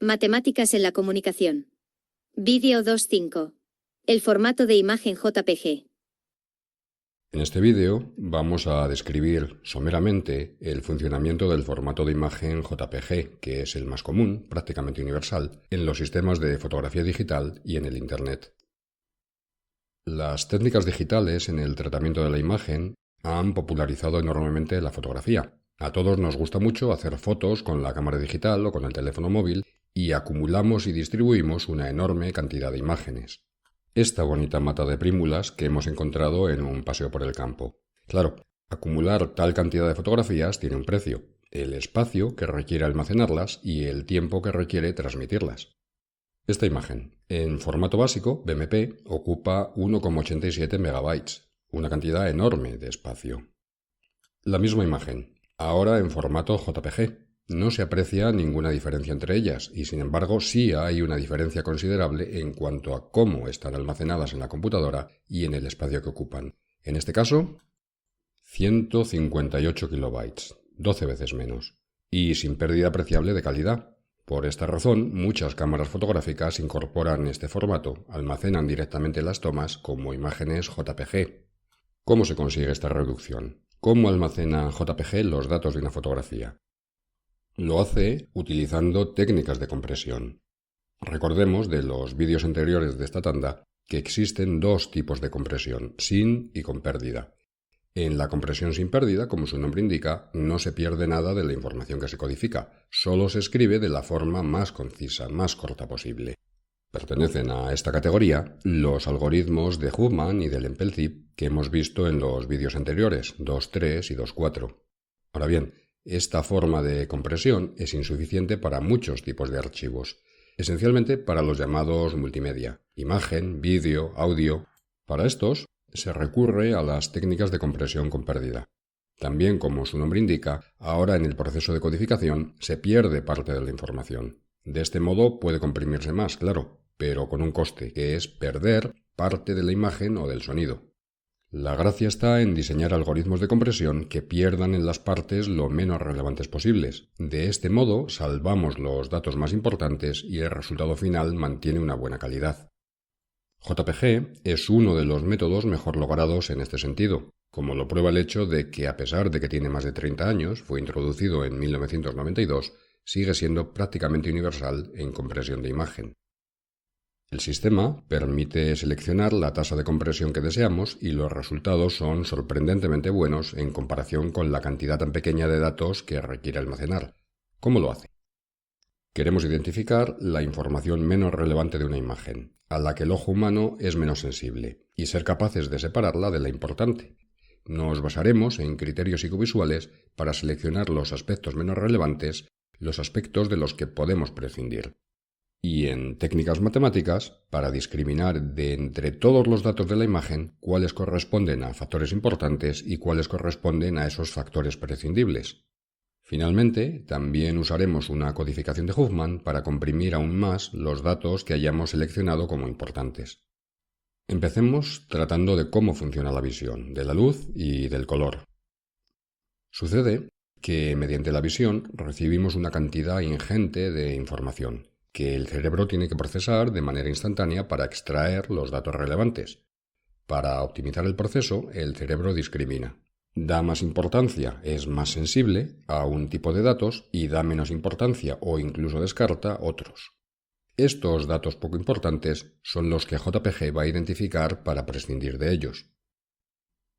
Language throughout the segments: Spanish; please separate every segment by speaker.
Speaker 1: Matemáticas en la comunicación. Vídeo 2.5. El formato de imagen JPG.
Speaker 2: En este vídeo vamos a describir someramente el funcionamiento del formato de imagen JPG, que es el más común, prácticamente universal, en los sistemas de fotografía digital y en el Internet. Las técnicas digitales en el tratamiento de la imagen han popularizado enormemente la fotografía. A todos nos gusta mucho hacer fotos con la cámara digital o con el teléfono móvil y acumulamos y distribuimos una enorme cantidad de imágenes. Esta bonita mata de prímulas que hemos encontrado en un paseo por el campo. Claro, acumular tal cantidad de fotografías tiene un precio: el espacio que requiere almacenarlas y el tiempo que requiere transmitirlas. Esta imagen, en formato básico, BMP, ocupa 1,87 megabytes, una cantidad enorme de espacio. La misma imagen, ahora en formato JPG. No se aprecia ninguna diferencia entre ellas y, sin embargo, sí hay una diferencia considerable en cuanto a cómo están almacenadas en la computadora y en el espacio que ocupan. En este caso, 158 kilobytes, 12 veces menos, y sin pérdida apreciable de calidad. Por esta razón, muchas cámaras fotográficas incorporan este formato, almacenan directamente las tomas como imágenes JPG. ¿Cómo se consigue esta reducción? ¿Cómo almacena JPG los datos de una fotografía? Lo hace utilizando técnicas de compresión. Recordemos de los vídeos anteriores de esta tanda que existen dos tipos de compresión, sin y con pérdida. En la compresión sin pérdida, como su nombre indica, no se pierde nada de la información que se codifica, solo se escribe de la forma más concisa, más corta posible. Pertenecen a esta categoría los algoritmos de Huffman y de Lempel-Zip que hemos visto en los vídeos anteriores, 2.3 y 2.4. Ahora bien, esta forma de compresión es insuficiente para muchos tipos de archivos, esencialmente para los llamados multimedia, imagen, vídeo, audio. Para estos se recurre a las técnicas de compresión con pérdida. También, como su nombre indica, ahora en el proceso de codificación se pierde parte de la información. De este modo puede comprimirse más, claro, pero con un coste, que es perder parte de la imagen o del sonido. La gracia está en diseñar algoritmos de compresión que pierdan en las partes lo menos relevantes posibles. De este modo salvamos los datos más importantes y el resultado final mantiene una buena calidad. JPG es uno de los métodos mejor logrados en este sentido, como lo prueba el hecho de que, a pesar de que tiene más de 30 años, fue introducido en 1992, sigue siendo prácticamente universal en compresión de imagen. El sistema permite seleccionar la tasa de compresión que deseamos y los resultados son sorprendentemente buenos en comparación con la cantidad tan pequeña de datos que requiere almacenar. ¿Cómo lo hace? Queremos identificar la información menos relevante de una imagen, a la que el ojo humano es menos sensible, y ser capaces de separarla de la importante. Nos basaremos en criterios psicovisuales para seleccionar los aspectos menos relevantes, los aspectos de los que podemos prescindir. Y en técnicas matemáticas para discriminar de entre todos los datos de la imagen cuáles corresponden a factores importantes y cuáles corresponden a esos factores prescindibles. Finalmente, también usaremos una codificación de Huffman para comprimir aún más los datos que hayamos seleccionado como importantes. Empecemos tratando de cómo funciona la visión, de la luz y del color. Sucede que mediante la visión recibimos una cantidad ingente de información que el cerebro tiene que procesar de manera instantánea para extraer los datos relevantes. Para optimizar el proceso, el cerebro discrimina. Da más importancia, es más sensible a un tipo de datos y da menos importancia o incluso descarta otros. Estos datos poco importantes son los que JPG va a identificar para prescindir de ellos.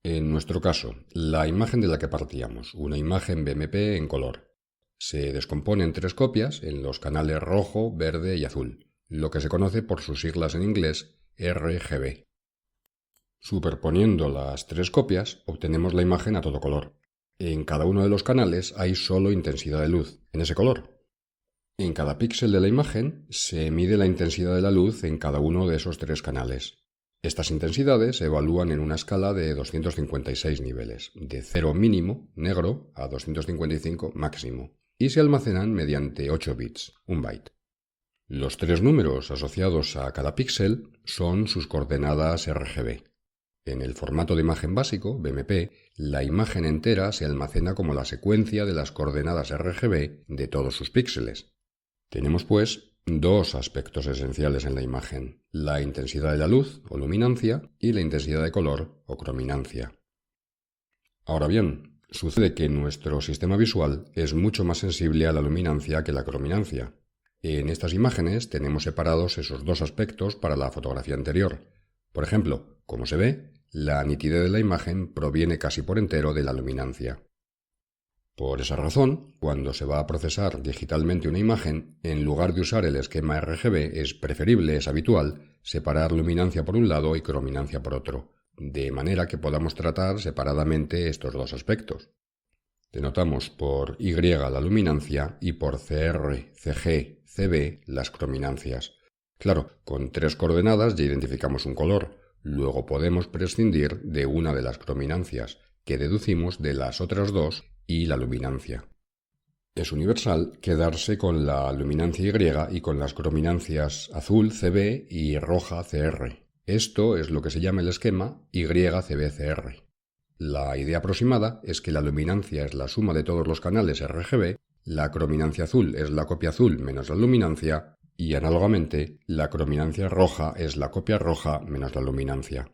Speaker 2: En nuestro caso, la imagen de la que partíamos, una imagen BMP en color. Se descompone en 3 copias en los canales rojo, verde y azul, lo que se conoce por sus siglas en inglés RGB. Superponiendo las 3 copias, obtenemos la imagen a todo color. En cada uno de los canales hay solo intensidad de luz, en ese color. En cada píxel de la imagen se mide la intensidad de la luz en cada uno de esos 3 canales. Estas intensidades se evalúan en una escala de 256 niveles, de 0 mínimo, negro, a 255 máximo, y se almacenan mediante 8 bits, 1 byte. Los 3 números asociados a cada píxel son sus coordenadas RGB. En el formato de imagen básico, BMP, la imagen entera se almacena como la secuencia de las coordenadas RGB de todos sus píxeles. Tenemos, pues, dos aspectos esenciales en la imagen: la intensidad de la luz o luminancia y la intensidad de color o crominancia. Ahora bien, sucede que nuestro sistema visual es mucho más sensible a la luminancia que la crominancia. En estas imágenes tenemos separados esos dos aspectos para la fotografía anterior. Por ejemplo, como se ve, la nitidez de la imagen proviene casi por entero de la luminancia. Por esa razón, cuando se va a procesar digitalmente una imagen, en lugar de usar el esquema RGB, es preferible, es habitual, separar luminancia por un lado y crominancia por otro, de manera que podamos tratar separadamente estos dos aspectos. Denotamos por Y la luminancia y por CR, CG, CB las crominancias. Claro, con 3 coordenadas ya identificamos un color, luego podemos prescindir de una de las crominancias, que deducimos de las otras dos y la luminancia. Es universal quedarse con la luminancia Y y con las crominancias azul CB y roja CR. Esto es lo que se llama el esquema YCBCR. La idea aproximada es que la luminancia es la suma de todos los canales RGB, la crominancia azul es la copia azul menos la luminancia, y análogamente, la crominancia roja es la copia roja menos la luminancia.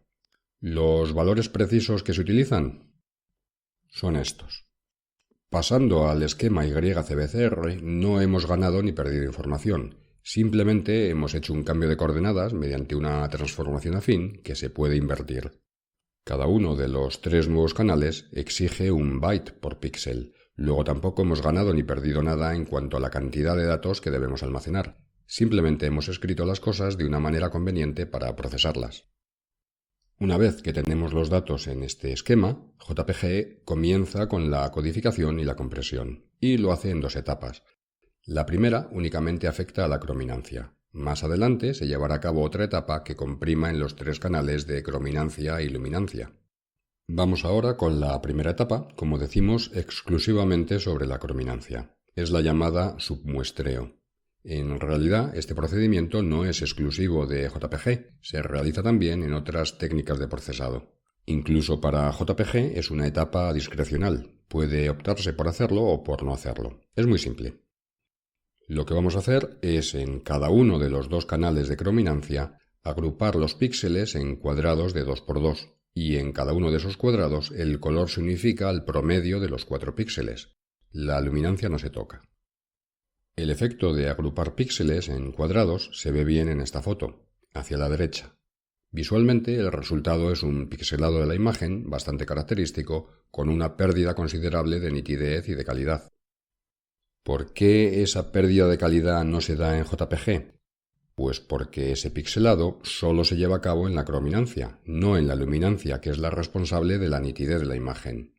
Speaker 2: ¿Los valores precisos que se utilizan? Son estos. Pasando al esquema YCBCR, no hemos ganado ni perdido información. Simplemente hemos hecho un cambio de coordenadas mediante una transformación afín que se puede invertir. Cada uno de los 3 nuevos canales exige un byte por píxel. Luego tampoco hemos ganado ni perdido nada en cuanto a la cantidad de datos que debemos almacenar. Simplemente hemos escrito las cosas de una manera conveniente para procesarlas. Una vez que tenemos los datos en este esquema, JPG comienza con la codificación y la compresión, y lo hace en 2 etapas. La primera únicamente afecta a la crominancia. Más adelante se llevará a cabo otra etapa que comprima en los 3 canales de crominancia y luminancia. Vamos ahora con la primera etapa, como decimos, exclusivamente sobre la crominancia. Es la llamada submuestreo. En realidad, este procedimiento no es exclusivo de JPG, se realiza también en otras técnicas de procesado. Incluso para JPG es una etapa discrecional, puede optarse por hacerlo o por no hacerlo. Es muy simple. Lo que vamos a hacer es, en cada uno de los 2 canales de crominancia, agrupar los píxeles en cuadrados de 2×2, y en cada uno de esos cuadrados el color se unifica al promedio de los 4 píxeles. La luminancia no se toca. El efecto de agrupar píxeles en cuadrados se ve bien en esta foto, hacia la derecha. Visualmente el resultado es un pixelado de la imagen bastante característico, con una pérdida considerable de nitidez y de calidad. ¿Por qué esa pérdida de calidad no se da en JPG? Pues porque ese pixelado solo se lleva a cabo en la crominancia, no en la luminancia, que es la responsable de la nitidez de la imagen.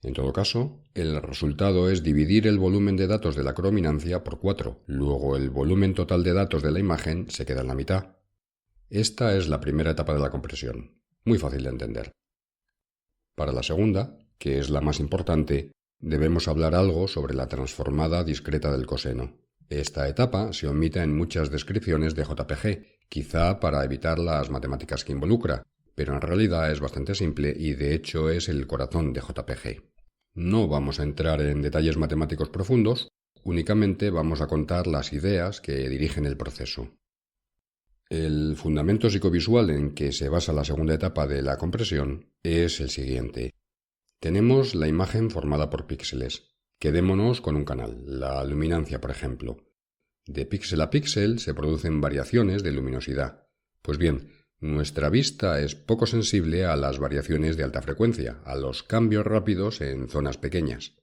Speaker 2: En todo caso, el resultado es dividir el volumen de datos de la crominancia por 4, luego el volumen total de datos de la imagen se queda en la mitad. Esta es la primera etapa de la compresión, muy fácil de entender. Para la segunda, que es la más importante, debemos hablar algo sobre la transformada discreta del coseno. Esta etapa se omite en muchas descripciones de JPG, quizá para evitar las matemáticas que involucra, pero en realidad es bastante simple y de hecho es el corazón de JPG. No vamos a entrar en detalles matemáticos profundos, únicamente vamos a contar las ideas que dirigen el proceso. El fundamento psicovisual en que se basa la segunda etapa de la compresión es el siguiente. Tenemos la imagen formada por píxeles. Quedémonos con un canal, la luminancia por ejemplo. De píxel a píxel se producen variaciones de luminosidad. Pues bien, nuestra vista es poco sensible a las variaciones de alta frecuencia, a los cambios rápidos en zonas pequeñas.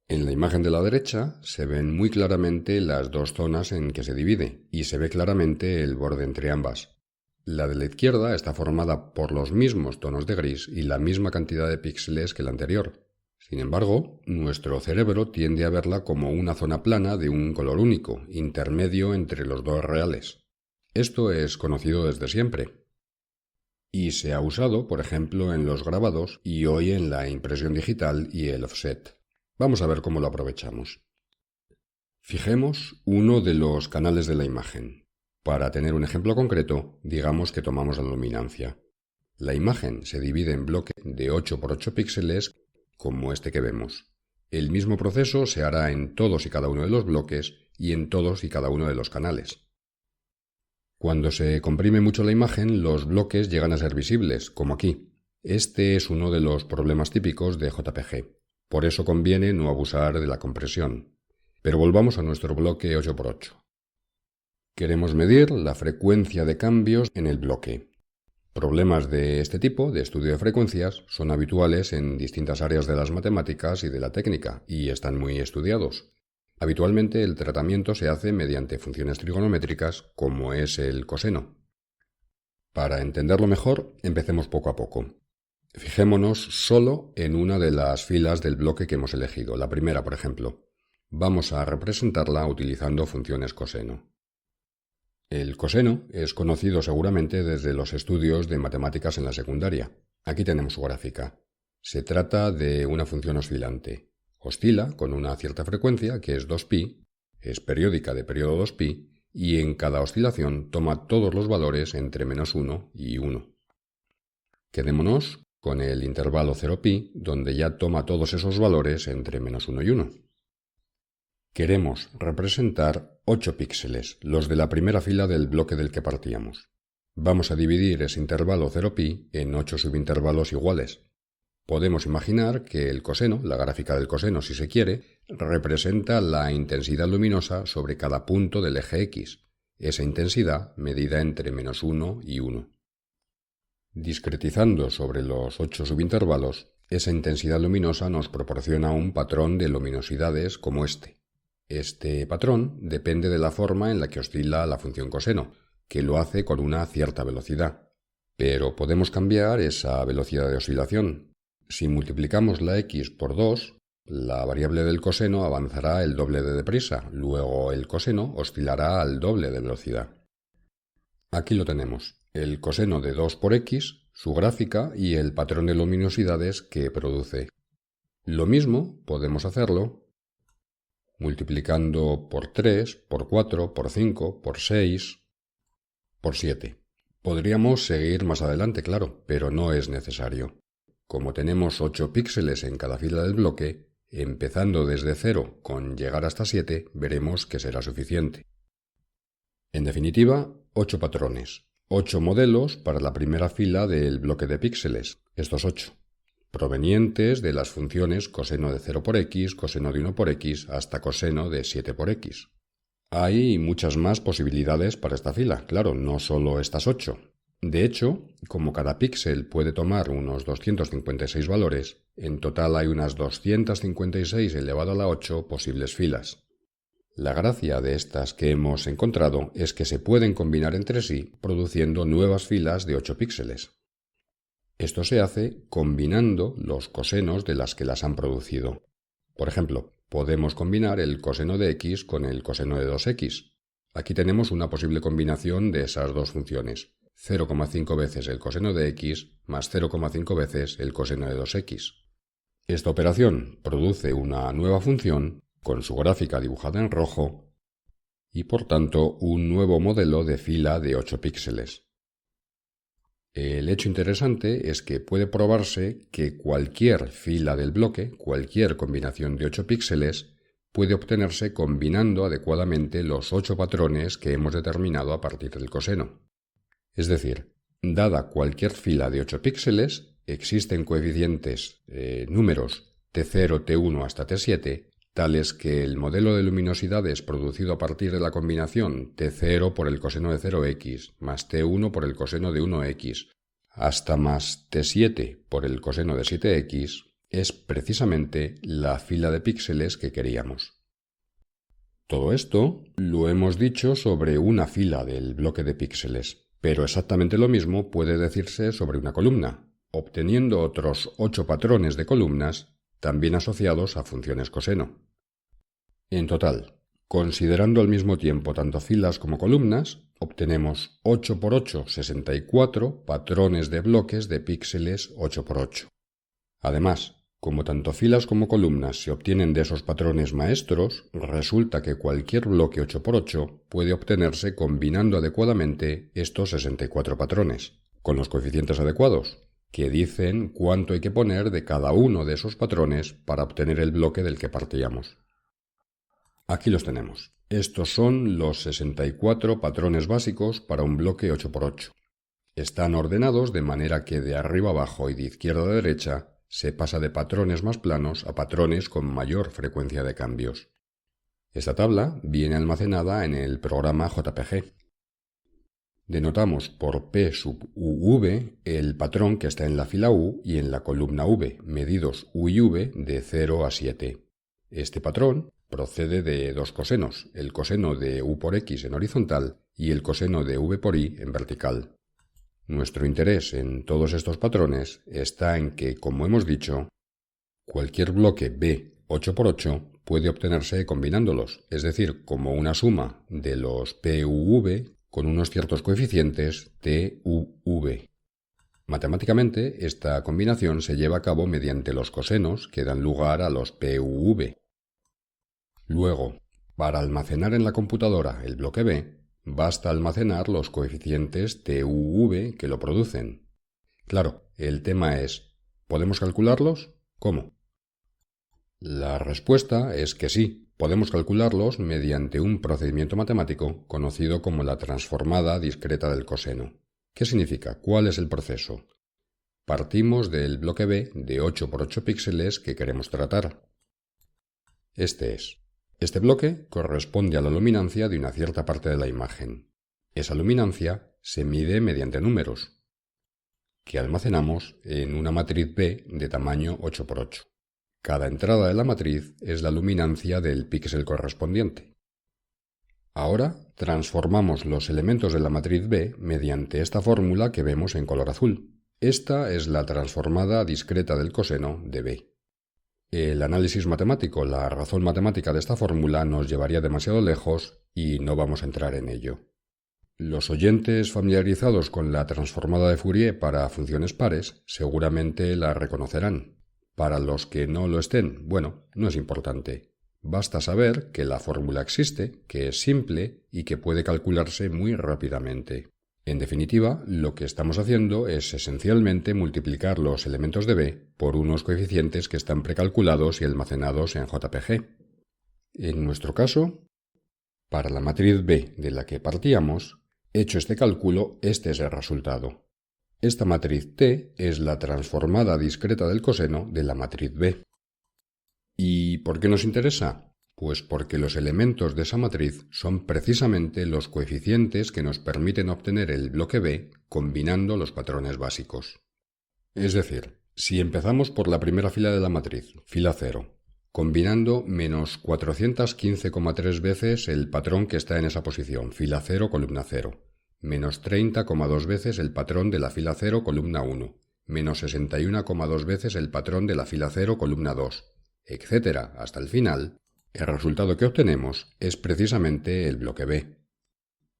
Speaker 2: En la imagen de la derecha se ven muy claramente las 2 zonas en que se divide, y se ve claramente el borde entre ambas. La de la izquierda está formada por los mismos tonos de gris y la misma cantidad de píxeles que la anterior. Sin embargo, nuestro cerebro tiende a verla como una zona plana de un color único, intermedio entre los 2 reales. Esto es conocido desde siempre. Y se ha usado, por ejemplo, en los grabados y hoy en la impresión digital y el offset. Vamos a ver cómo lo aprovechamos. Fijemos uno de los canales de la imagen. Para tener un ejemplo concreto, digamos que tomamos la luminancia. La imagen se divide en bloques de 8×8 píxeles, como este que vemos. El mismo proceso se hará en todos y cada uno de los bloques y en todos y cada uno de los canales. Cuando se comprime mucho la imagen, los bloques llegan a ser visibles, como aquí. Este es uno de los problemas típicos de JPG. Por eso conviene no abusar de la compresión. Pero volvamos a nuestro bloque 8×8. Queremos medir la frecuencia de cambios en el bloque. Problemas de este tipo, de estudio de frecuencias, son habituales en distintas áreas de las matemáticas y de la técnica, y están muy estudiados. Habitualmente el tratamiento se hace mediante funciones trigonométricas, como es el coseno. Para entenderlo mejor, empecemos poco a poco. Fijémonos solo en una de las filas del bloque que hemos elegido, la primera, por ejemplo. Vamos a representarla utilizando funciones coseno. El coseno es conocido seguramente desde los estudios de matemáticas en la secundaria. Aquí tenemos su gráfica. Se trata de una función oscilante. Oscila con una cierta frecuencia, que es 2π, es periódica de periodo 2π, y en cada oscilación toma todos los valores entre -1 y 1. Quedémonos con el intervalo 0π, donde ya toma todos esos valores entre -1 y 1. Queremos representar 8 píxeles, los de la primera fila del bloque del que partíamos. Vamos a dividir ese intervalo 0π en 8 subintervalos iguales. Podemos imaginar que el coseno, la gráfica del coseno si se quiere, representa la intensidad luminosa sobre cada punto del eje X, esa intensidad medida entre -1 y 1. Discretizando sobre los 8 subintervalos, esa intensidad luminosa nos proporciona un patrón de luminosidades como este. Este patrón depende de la forma en la que oscila la función coseno, que lo hace con una cierta velocidad. Pero podemos cambiar esa velocidad de oscilación. Si multiplicamos la x por 2, la variable del coseno avanzará el doble de deprisa, luego el coseno oscilará al doble de velocidad. Aquí lo tenemos, el coseno de 2 por x, su gráfica y el patrón de luminosidades que produce. Lo mismo podemos hacerlo multiplicando por 3, por 4, por 5, por 6, por 7. Podríamos seguir más adelante, claro, pero no es necesario. Como tenemos 8 píxeles en cada fila del bloque, empezando desde 0 con llegar hasta 7, veremos que será suficiente. En definitiva, 8 patrones, 8 modelos para la primera fila del bloque de píxeles, estos 8. Provenientes de las funciones coseno de 0 por x, coseno de 1 por x, hasta coseno de 7 por x. Hay muchas más posibilidades para esta fila, claro, no solo estas 8. De hecho, como cada píxel puede tomar unos 256 valores, en total hay unas 256 elevado a la 8 posibles filas. La gracia de estas que hemos encontrado es que se pueden combinar entre sí produciendo nuevas filas de 8 píxeles. Esto se hace combinando los cosenos de las que las han producido. Por ejemplo, podemos combinar el coseno de x con el coseno de 2x. Aquí tenemos una posible combinación de esas dos funciones, 0,5 veces el coseno de x más 0,5 veces el coseno de 2x. Esta operación produce una nueva función con su gráfica dibujada en rojo y por tanto un nuevo modelo de fila de 8 píxeles. El hecho interesante es que puede probarse que cualquier fila del bloque, cualquier combinación de 8 píxeles, puede obtenerse combinando adecuadamente los 8 patrones que hemos determinado a partir del coseno. Es decir, dada cualquier fila de 8 píxeles, existen coeficientes números T0, T1 hasta T7, tales que el modelo de luminosidades producido a partir de la combinación T0 por el coseno de 0x más T1 por el coseno de 1x hasta más T7 por el coseno de 7x es precisamente la fila de píxeles que queríamos. Todo esto lo hemos dicho sobre una fila del bloque de píxeles, pero exactamente lo mismo puede decirse sobre una columna, obteniendo otros 8 patrones de columnas también asociados a funciones coseno. En total, considerando al mismo tiempo tanto filas como columnas, obtenemos 8 por 8, 64 patrones de bloques de píxeles 8 por 8. Además, como tanto filas como columnas se obtienen de esos patrones maestros, resulta que cualquier bloque 8 por 8 puede obtenerse combinando adecuadamente estos 64 patrones, con los coeficientes adecuados, que dicen cuánto hay que poner de cada uno de esos patrones para obtener el bloque del que partíamos. Aquí los tenemos. Estos son los 64 patrones básicos para un bloque 8×8. Están ordenados de manera que de arriba abajo y de izquierda a derecha se pasa de patrones más planos a patrones con mayor frecuencia de cambios. Esta tabla viene almacenada en el programa JPG. Denotamos por P sub UV el patrón que está en la fila U y en la columna V, medidos U y V de 0 a 7. Este patrón procede de dos cosenos, el coseno de U por X en horizontal y el coseno de V por Y en vertical. Nuestro interés en todos estos patrones está en que, como hemos dicho, cualquier bloque B 8×8 puede obtenerse combinándolos, es decir, como una suma de los PUV con unos ciertos coeficientes TUV. Matemáticamente, esta combinación se lleva a cabo mediante los cosenos que dan lugar a los PUV. Luego, para almacenar en la computadora el bloque B, basta almacenar los coeficientes TUV que lo producen. Claro, el tema es, ¿podemos calcularlos? ¿Cómo? La respuesta es que sí. Podemos calcularlos mediante un procedimiento matemático conocido como la transformada discreta del coseno. ¿Qué significa? ¿Cuál es el proceso? Partimos del bloque B de 8×8 píxeles que queremos tratar. Este bloque corresponde a la luminancia de una cierta parte de la imagen. Esa luminancia se mide mediante números, que almacenamos en una matriz B de tamaño 8×8. Cada entrada de la matriz es la luminancia del píxel correspondiente. Ahora transformamos los elementos de la matriz B mediante esta fórmula que vemos en color azul. Esta es la transformada discreta del coseno de B. El análisis matemático, la razón matemática de esta fórmula nos llevaría demasiado lejos y no vamos a entrar en ello. Los oyentes familiarizados con la transformada de Fourier para funciones pares seguramente la reconocerán. Para los que no lo estén, bueno, no es importante. Basta saber que la fórmula existe, que es simple y que puede calcularse muy rápidamente. En definitiva, lo que estamos haciendo es esencialmente multiplicar los elementos de B por unos coeficientes que están precalculados y almacenados en JPG. En nuestro caso, para la matriz B de la que partíamos, hecho este cálculo, este es el resultado. Esta matriz T es la transformada discreta del coseno de la matriz B. ¿Y por qué nos interesa? Pues porque los elementos de esa matriz son precisamente los coeficientes que nos permiten obtener el bloque B combinando los patrones básicos. Es decir, si empezamos por la primera fila de la matriz, fila 0, combinando menos 415,3 veces el patrón que está en esa posición, fila 0, columna 0, menos 30,2 veces el patrón de la fila 0, columna 1, menos 61,2 veces el patrón de la fila 0, columna 2, etc. hasta el final, el resultado que obtenemos es precisamente el bloque B.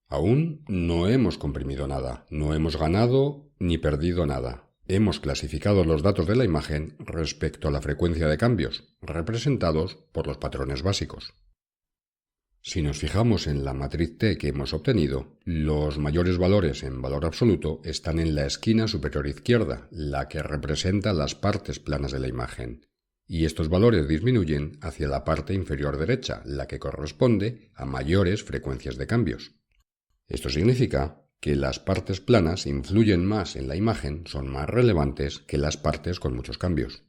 Speaker 2: Aún no hemos comprimido nada, no hemos ganado ni perdido nada. Hemos clasificado los datos de la imagen respecto a la frecuencia de cambios, representados por los patrones básicos. Si nos fijamos en la matriz T que hemos obtenido, los mayores valores en valor absoluto están en la esquina superior izquierda, la que representa las partes planas de la imagen, y estos valores disminuyen hacia la parte inferior derecha, la que corresponde a mayores frecuencias de cambios. Esto significa que las partes planas influyen más en la imagen, son más relevantes que las partes con muchos cambios.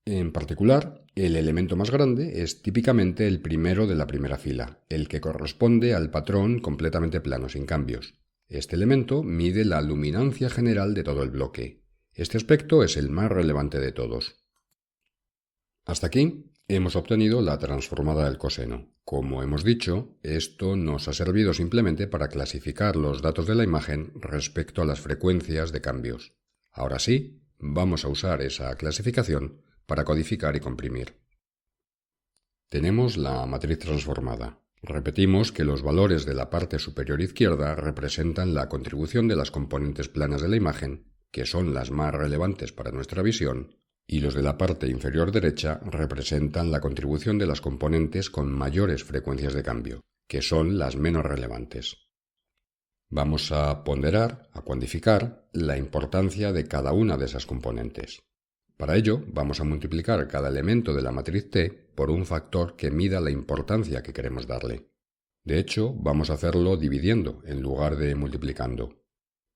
Speaker 2: En particular, el elemento más grande es típicamente el primero de la primera fila, el que corresponde al patrón completamente plano, sin cambios. Este elemento mide la luminancia general de todo el bloque. Este aspecto es el más relevante de todos. Hasta aquí hemos obtenido la transformada del coseno. Como hemos dicho, esto nos ha servido simplemente para clasificar los datos de la imagen respecto a las frecuencias de cambios. Ahora sí, vamos a usar esa clasificación para codificar y comprimir. Tenemos la matriz transformada. Repetimos que los valores de la parte superior izquierda representan la contribución de las componentes planas de la imagen, que son las más relevantes para nuestra visión, y los de la parte inferior derecha representan la contribución de las componentes con mayores frecuencias de cambio, que son las menos relevantes. Vamos a ponderar, a cuantificar, la importancia de cada una de esas componentes. Para ello, vamos a multiplicar cada elemento de la matriz T por un factor que mida la importancia que queremos darle. De hecho, vamos a hacerlo dividiendo en lugar de multiplicando.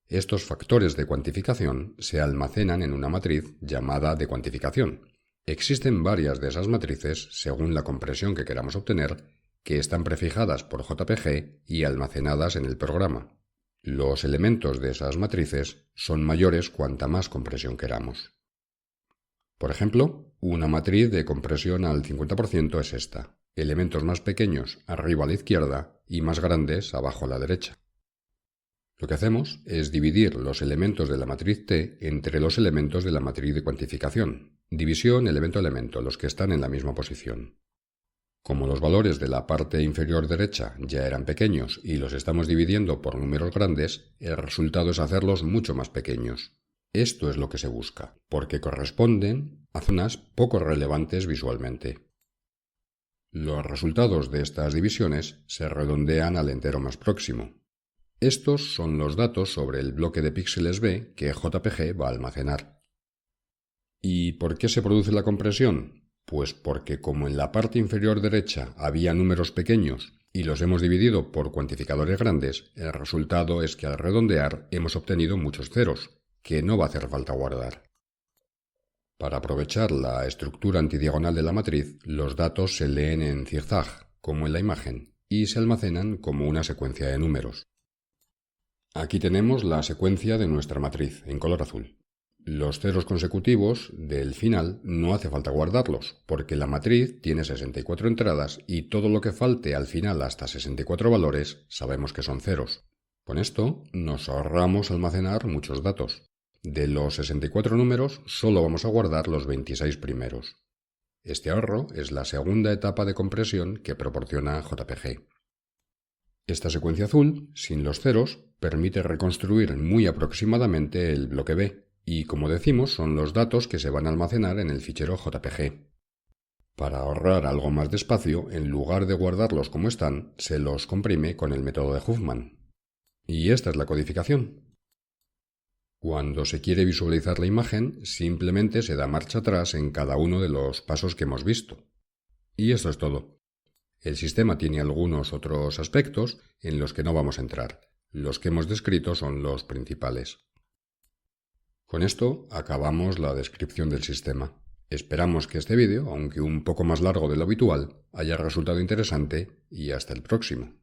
Speaker 2: Estos factores de cuantificación se almacenan en una matriz llamada de cuantificación. Existen varias de esas matrices, según la compresión que queramos obtener, que están prefijadas por JPG y almacenadas en el programa. Los elementos de esas matrices son mayores cuanta más compresión queramos. Por ejemplo, una matriz de compresión al 50% es esta. Elementos más pequeños arriba a la izquierda y más grandes abajo a la derecha. Lo que hacemos es dividir los elementos de la matriz T entre los elementos de la matriz de cuantificación. División elemento a elemento, los que están en la misma posición. Como los valores de la parte inferior derecha ya eran pequeños y los estamos dividiendo por números grandes, el resultado es hacerlos mucho más pequeños. Esto es lo que se busca, porque corresponden a zonas poco relevantes visualmente. Los resultados de estas divisiones se redondean al entero más próximo. Estos son los datos sobre el bloque de píxeles B que JPG va a almacenar. ¿Y por qué se produce la compresión? Pues porque como en la parte inferior derecha había números pequeños y los hemos dividido por cuantificadores grandes, el resultado es que al redondear hemos obtenido muchos ceros, que no va a hacer falta guardar. Para aprovechar la estructura antidiagonal de la matriz, los datos se leen en zigzag, como en la imagen, y se almacenan como una secuencia de números. Aquí tenemos la secuencia de nuestra matriz, en color azul. Los ceros consecutivos del final no hace falta guardarlos, porque la matriz tiene 64 entradas y todo lo que falte al final hasta 64 valores sabemos que son ceros. Con esto nos ahorramos almacenar muchos datos. De los 64 números solo vamos a guardar los 26 primeros. Este ahorro es la segunda etapa de compresión que proporciona JPG. Esta secuencia azul, sin los ceros, permite reconstruir muy aproximadamente el bloque B, y como decimos son los datos que se van a almacenar en el fichero JPG. Para ahorrar algo más de espacio, en lugar de guardarlos como están, se los comprime con el método de Huffman. Y esta es la codificación. Cuando se quiere visualizar la imagen, simplemente se da marcha atrás en cada uno de los pasos que hemos visto. Y esto es todo. El sistema tiene algunos otros aspectos en los que no vamos a entrar. Los que hemos descrito son los principales. Con esto acabamos la descripción del sistema. Esperamos que este vídeo, aunque un poco más largo de lo habitual, haya resultado interesante y hasta el próximo.